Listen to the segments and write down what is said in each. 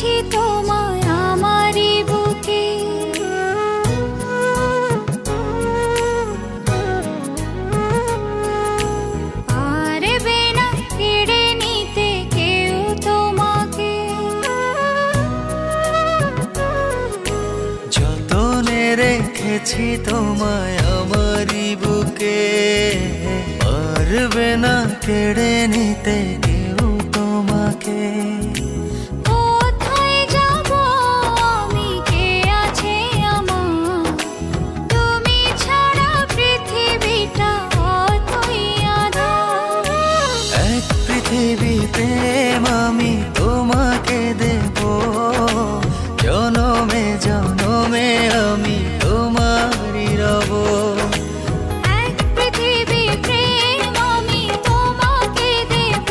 রেখেছি তোমায় আমারই বুকে। পারবে না কেড়ে নিতে কেউ তোমাকে। যতনে রেখেছি তোমায় আমারই বুকে, পারবে না কেড়ে নিতে কেউ তোমাকে। কোথায় যাব আমি, কে আছে আমার, তুমি ছাড়া পৃথিবীটা অতই আঁধার। এক পৃথিবী প্রেম আমি তোমাকে দেব, জনমে জনমে আমি তোমারই রব। এক পৃথিবী প্রেম আমি তোমাকে দেব,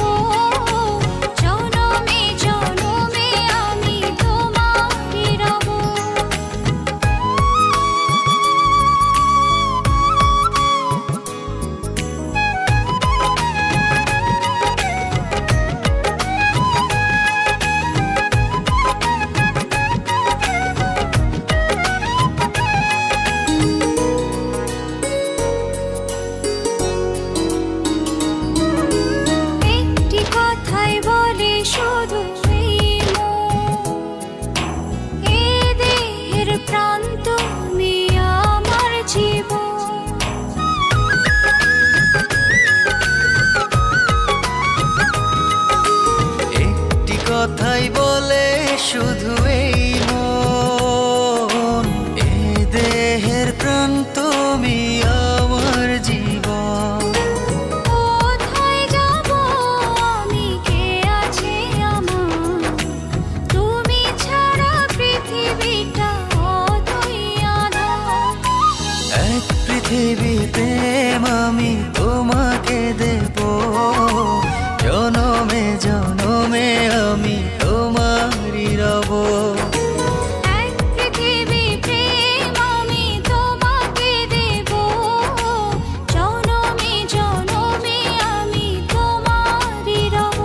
জনমে জনমে আমি তোমারই রব। একটি কথাই বলে শুধু এই মন, এ দেহের প্রাণ তুমি আমার জীবন। একটি কথাই বলে শুধু এই মন, এ দেহের প্রাণ তুমি আমার জীবন। কোথায় যাব আমি, কে আছে আমার, তুমি ছাড়া পৃথিবীটা অতই আঁধার। এক পৃথিবী প্রেম আমি তোমাকে দেব, জনমে জনমে আমি তোমারই রব। এক পৃথিবী প্রেম আমি তোমাকে দেব, জনমে জনমে আমি তোমারই রব।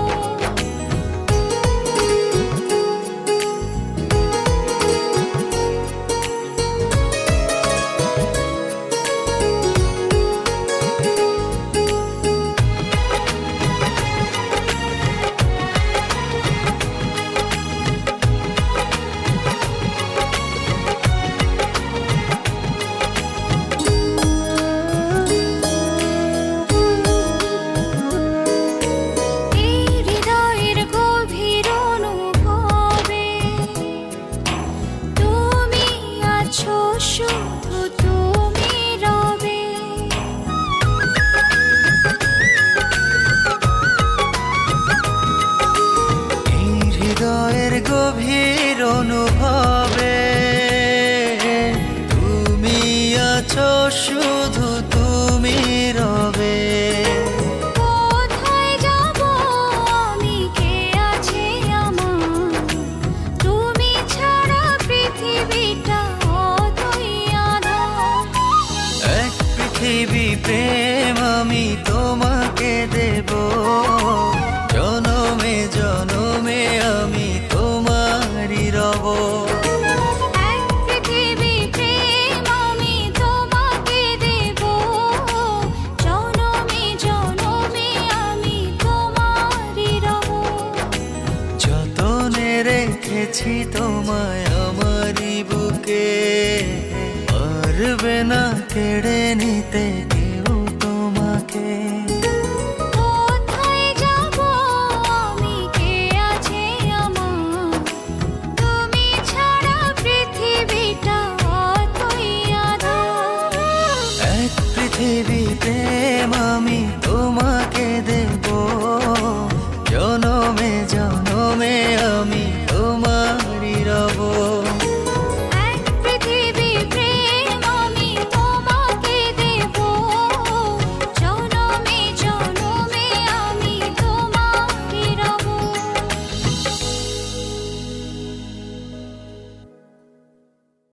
এই হৃদয়ের গভীর অনুভবে তুমি আছো, শুধু তুমি রবে। এই হৃদয়ের গভীর অনুভবে তুমি আছো, শুধু তুমি রবে। কোথায় যাব আমি, কে আছে আমার, তুমি ছাড়া পৃথিবীটা অতই আঁধার। এক পৃথিবী প্রেম আমি তোমাকে দেব, জনমে জনমে আমি তোমারই রব। এক পৃথিবী প্রেম আমি তোমাকে দেব, জনমে জনমে আমি তোমারই রব। যতনে রেখেছি তোমায় আমারই বুকে, পারবে না কেড়ে নিতে কেউ তোমাকে। কোথায় যাব আমি, কে আছে আমার, তুমি ছাড়া পৃথিবীটা অতই আঁধার। এক পৃথিবী প্রেম আমি তোমাকে দেব, জনমে